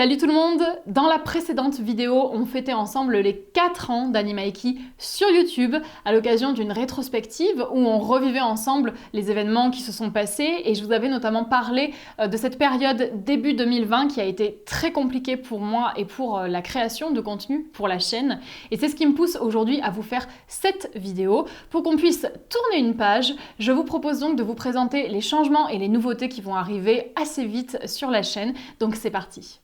Salut tout le monde! Dans la précédente vidéo, on fêtait ensemble les 4 ans d'Animaiki sur YouTube à l'occasion d'une rétrospective où on revivait ensemble les événements qui se sont passés et je vous avais notamment parlé de cette période début 2020 qui a été très compliquée pour moi et pour la création de contenu pour la chaîne. Et c'est ce qui me pousse aujourd'hui à vous faire cette vidéo. Pour qu'on puisse tourner une page, je vous propose donc de vous présenter les changements et les nouveautés qui vont arriver assez vite sur la chaîne. Donc c'est parti!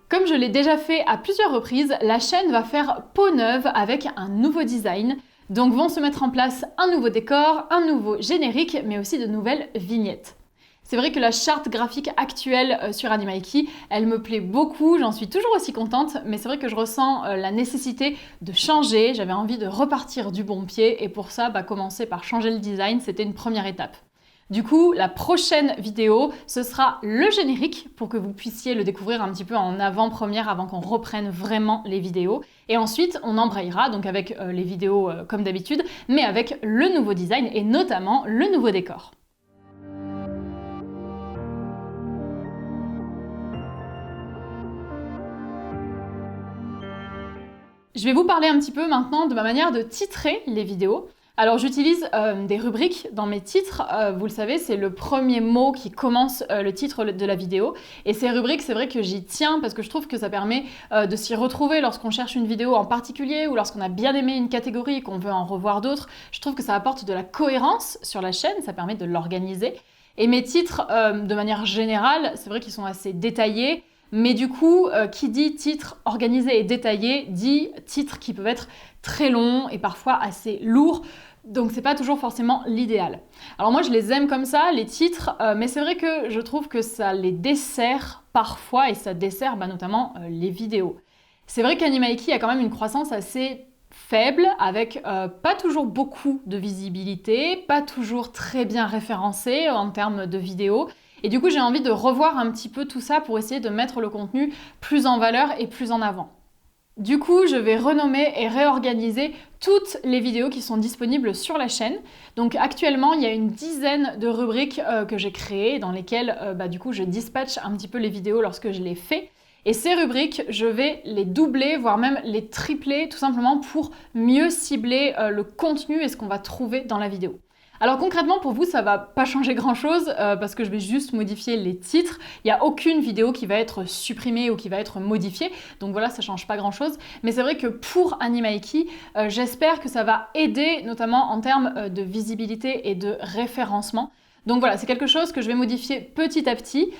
Comme je l'ai déjà fait à plusieurs reprises, la chaîne va faire peau neuve avec un nouveau design. Donc vont se mettre en place un nouveau décor, un nouveau générique, mais aussi de nouvelles vignettes. C'est vrai que la charte graphique actuelle sur Animaiki, elle me plaît beaucoup, j'en suis toujours aussi contente, mais c'est vrai que je ressens la nécessité de changer, j'avais envie de repartir du bon pied, et pour ça, commencer par changer le design, c'était une première étape. Du coup, la prochaine vidéo, ce sera le générique pour que vous puissiez le découvrir un petit peu en avant-première avant qu'on reprenne vraiment les vidéos. Et ensuite, on embrayera donc avec les vidéos comme d'habitude, mais avec le nouveau design et notamment le nouveau décor. Je vais vous parler un petit peu maintenant de ma manière de titrer les vidéos. Alors j'utilise des rubriques dans mes titres, vous le savez, c'est le premier mot qui commence le titre de la vidéo. Et ces rubriques, c'est vrai que j'y tiens parce que je trouve que ça permet de s'y retrouver lorsqu'on cherche une vidéo en particulier ou lorsqu'on a bien aimé une catégorie et qu'on veut en revoir d'autres. Je trouve que ça apporte de la cohérence sur la chaîne, ça permet de l'organiser. Et mes titres, de manière générale, c'est vrai qu'ils sont assez détaillés. Mais du coup, qui dit titre organisé et détaillé, dit titres qui peuvent être très longs et parfois assez lourds. Donc c'est pas toujours forcément l'idéal. Alors moi je les aime comme ça, les titres, mais c'est vrai que je trouve que ça les dessert parfois et ça dessert notamment les vidéos. C'est vrai qu'Animaiki a quand même une croissance assez faible, avec pas toujours beaucoup de visibilité, pas toujours très bien référencé en termes de vidéos. Et du coup, j'ai envie de revoir un petit peu tout ça pour essayer de mettre le contenu plus en valeur et plus en avant. Du coup, je vais renommer et réorganiser toutes les vidéos qui sont disponibles sur la chaîne. Donc actuellement, il y a une dizaine de rubriques que j'ai créées dans lesquelles du coup, je dispatche un petit peu les vidéos lorsque je les fais. Et ces rubriques, je vais les doubler, voire même les tripler, tout simplement pour mieux cibler le contenu et ce qu'on va trouver dans la vidéo. Alors concrètement pour vous ça va pas changer grand chose parce que je vais juste modifier les titres. Il n'y a aucune vidéo qui va être supprimée ou qui va être modifiée, donc voilà, ça change pas grand chose. Mais c'est vrai que pour Animaiki, j'espère que ça va aider notamment en termes de visibilité et de référencement. Donc voilà, c'est quelque chose que je vais modifier petit à petit.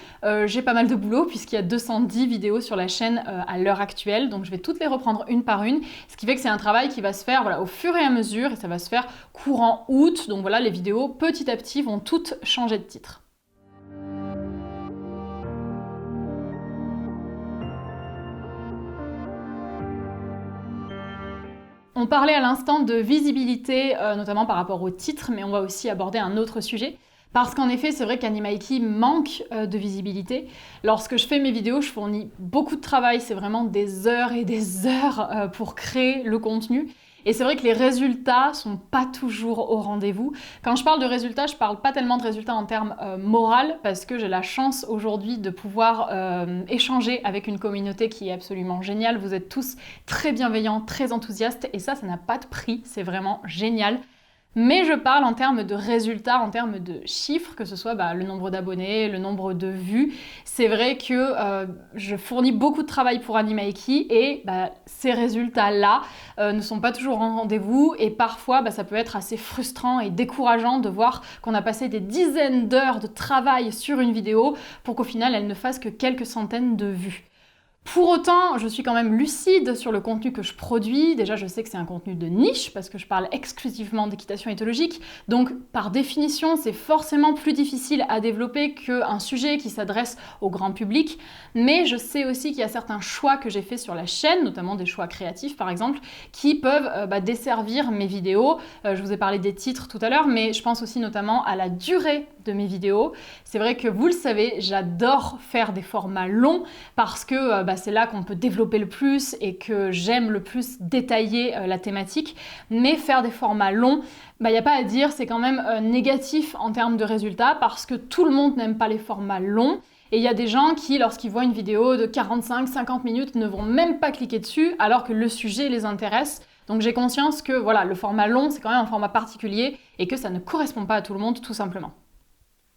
J'ai pas mal de boulot puisqu'il y a 210 vidéos sur la chaîne à l'heure actuelle, donc je vais toutes les reprendre une par une, ce qui fait que c'est un travail qui va se faire au fur et à mesure et ça va se faire courant août. Donc voilà, les vidéos petit à petit vont toutes changer de titre. On parlait à l'instant de visibilité, notamment par rapport au titre, mais on va aussi aborder un autre sujet. Parce qu'en effet, c'est vrai qu'Animaiki manque de visibilité. Lorsque je fais mes vidéos, je fournis beaucoup de travail, c'est vraiment des heures et des heures pour créer le contenu. Et c'est vrai que les résultats sont pas toujours au rendez-vous. Quand je parle de résultats, je parle pas tellement de résultats en termes moral, parce que j'ai la chance aujourd'hui de pouvoir échanger avec une communauté qui est absolument géniale. Vous êtes tous très bienveillants, très enthousiastes, et ça n'a pas de prix, c'est vraiment génial. Mais je parle en termes de résultats, en termes de chiffres, que ce soit le nombre d'abonnés, le nombre de vues. C'est vrai que je fournis beaucoup de travail pour Animaiki et ces résultats-là ne sont pas toujours en rendez-vous et parfois ça peut être assez frustrant et décourageant de voir qu'on a passé des dizaines d'heures de travail sur une vidéo pour qu'au final elle ne fasse que quelques centaines de vues. Pour autant, je suis quand même lucide sur le contenu que je produis. Déjà, je sais que c'est un contenu de niche parce que je parle exclusivement d'équitation éthologique. Donc, par définition, c'est forcément plus difficile à développer qu'un sujet qui s'adresse au grand public. Mais je sais aussi qu'il y a certains choix que j'ai faits sur la chaîne, notamment des choix créatifs par exemple, qui peuvent desservir mes vidéos. Je vous ai parlé des titres tout à l'heure, mais je pense aussi notamment à la durée de mes vidéos. C'est vrai que vous le savez, j'adore faire des formats longs parce que c'est là qu'on peut développer le plus et que j'aime le plus détailler la thématique. Mais faire des formats longs, il n'y a pas à dire, c'est quand même négatif en termes de résultats parce que tout le monde n'aime pas les formats longs. Et il y a des gens qui, lorsqu'ils voient une vidéo de 45-50 minutes, ne vont même pas cliquer dessus alors que le sujet les intéresse. Donc j'ai conscience que voilà, le format long, c'est quand même un format particulier et que ça ne correspond pas à tout le monde, tout simplement.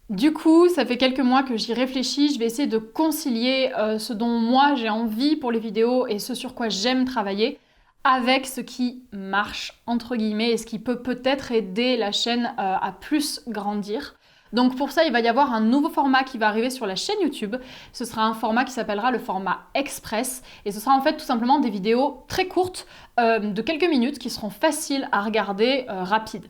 Du coup, ça fait quelques mois que j'y réfléchis, je vais essayer de concilier ce dont moi j'ai envie pour les vidéos et ce sur quoi j'aime travailler avec ce qui marche, entre guillemets, et ce qui peut peut-être aider la chaîne à plus grandir. Donc pour ça, il va y avoir un nouveau format qui va arriver sur la chaîne YouTube. Ce sera un format qui s'appellera le format Express. Et ce sera en fait tout simplement des vidéos très courtes de quelques minutes qui seront faciles à regarder, rapides.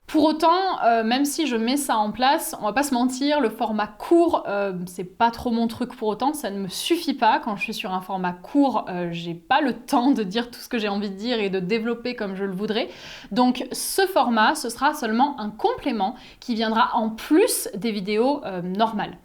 Pour autant, même si je mets ça en place, on va pas se mentir, le format court, c'est pas trop mon truc pour autant, ça ne me suffit pas. Quand je suis sur un format court, j'ai pas le temps de dire tout ce que j'ai envie de dire et de développer comme je le voudrais. Donc ce format, ce sera seulement un complément qui viendra en plus des vidéos normales.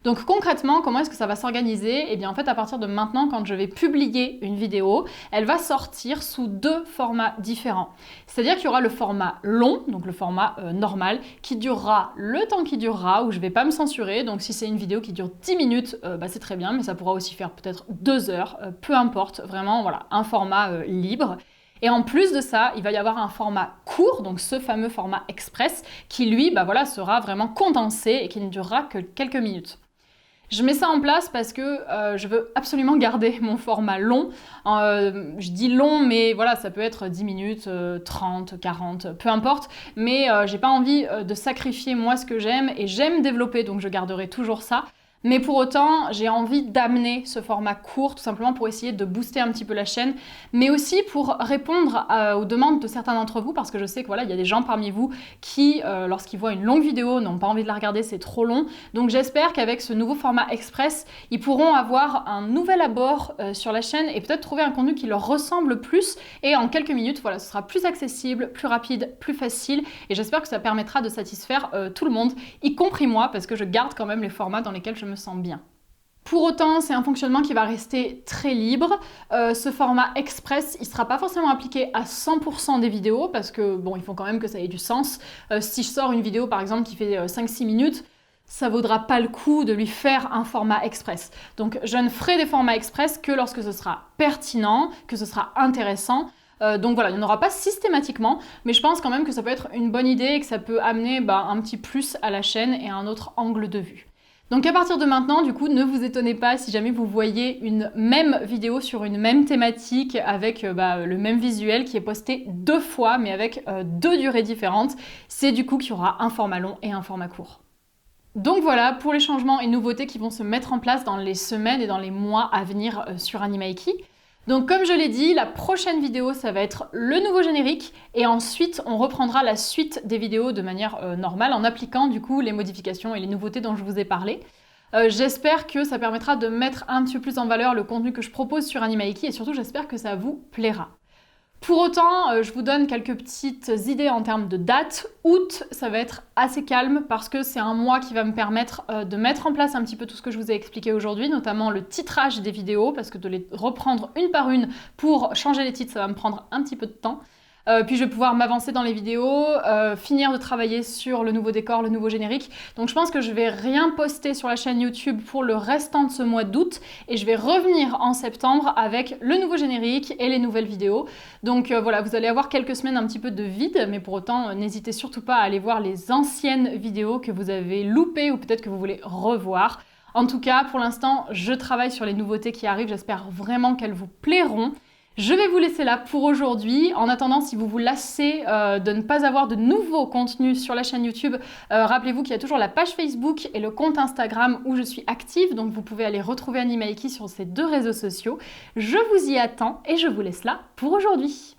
Donc concrètement, comment est-ce que ça va s'organiser? Eh bien en fait, à partir de maintenant, quand je vais publier une vidéo, elle va sortir sous deux formats différents. C'est-à-dire qu'il y aura le format long, donc le format normal, qui durera le temps qui durera, où je ne vais pas me censurer. Donc si c'est une vidéo qui dure 10 minutes, c'est très bien, mais ça pourra aussi faire peut-être 2 heures, peu importe, vraiment, voilà, un format libre. Et en plus de ça, il va y avoir un format court, donc ce fameux format express, qui lui, sera vraiment condensé et qui ne durera que quelques minutes. Je mets ça en place parce que je veux absolument garder mon format long. Je dis long, mais voilà, ça peut être 10 minutes, 30, 40, peu importe. Mais j'ai pas envie de sacrifier moi ce que j'aime et j'aime développer, donc je garderai toujours ça. Mais pour autant, j'ai envie d'amener ce format court, tout simplement pour essayer de booster un petit peu la chaîne, mais aussi pour répondre aux demandes de certains d'entre vous, parce que je sais que voilà, il y a des gens parmi vous qui, lorsqu'ils voient une longue vidéo, n'ont pas envie de la regarder, c'est trop long. Donc j'espère qu'avec ce nouveau format express, ils pourront avoir un nouvel abord sur la chaîne et peut-être trouver un contenu qui leur ressemble plus. Et en quelques minutes, voilà, ce sera plus accessible, plus rapide, plus facile. Et j'espère que ça permettra de satisfaire tout le monde, y compris moi, parce que je garde quand même les formats dans lesquels je me sens bien. Pour autant, c'est un fonctionnement qui va rester très libre. Ce format express, il ne sera pas forcément appliqué à 100% des vidéos parce que bon, il faut quand même que ça ait du sens. Si je sors une vidéo par exemple qui fait 5-6 minutes, ça vaudra pas le coup de lui faire un format express. Donc je ne ferai des formats express que lorsque ce sera pertinent, que ce sera intéressant. Donc voilà, il n'y en aura pas systématiquement, mais je pense quand même que ça peut être une bonne idée et que ça peut amener un petit plus à la chaîne et un autre angle de vue. Donc à partir de maintenant, du coup, ne vous étonnez pas si jamais vous voyez une même vidéo sur une même thématique avec le même visuel qui est posté 2 fois, mais avec 2 durées différentes. C'est du coup qu'il y aura un format long et un format court. Donc voilà pour les changements et nouveautés qui vont se mettre en place dans les semaines et dans les mois à venir sur Animaiki. Donc comme je l'ai dit, la prochaine vidéo, ça va être le nouveau générique et ensuite on reprendra la suite des vidéos de manière normale en appliquant du coup les modifications et les nouveautés dont je vous ai parlé. J'espère que ça permettra de mettre un petit peu plus en valeur le contenu que je propose sur Animaiki et surtout j'espère que ça vous plaira. Pour autant, je vous donne quelques petites idées en termes de date. Août, ça va être assez calme parce que c'est un mois qui va me permettre de mettre en place un petit peu tout ce que je vous ai expliqué aujourd'hui, notamment le titrage des vidéos, parce que de les reprendre une par une pour changer les titres, ça va me prendre un petit peu de temps. Puis je vais pouvoir m'avancer dans les vidéos, finir de travailler sur le nouveau décor, le nouveau générique. Donc je pense que je vais rien poster sur la chaîne YouTube pour le restant de ce mois d'août et je vais revenir en septembre avec le nouveau générique et les nouvelles vidéos. Donc voilà, vous allez avoir quelques semaines un petit peu de vide, mais pour autant n'hésitez surtout pas à aller voir les anciennes vidéos que vous avez loupées ou peut-être que vous voulez revoir. En tout cas, pour l'instant, je travaille sur les nouveautés qui arrivent, j'espère vraiment qu'elles vous plairont. Je vais vous laisser là pour aujourd'hui. En attendant, si vous vous lassez de ne pas avoir de nouveaux contenus sur la chaîne YouTube, rappelez-vous qu'il y a toujours la page Facebook et le compte Instagram où je suis active. Donc vous pouvez aller retrouver Animaiki sur ces 2 réseaux sociaux. Je vous y attends et je vous laisse là pour aujourd'hui.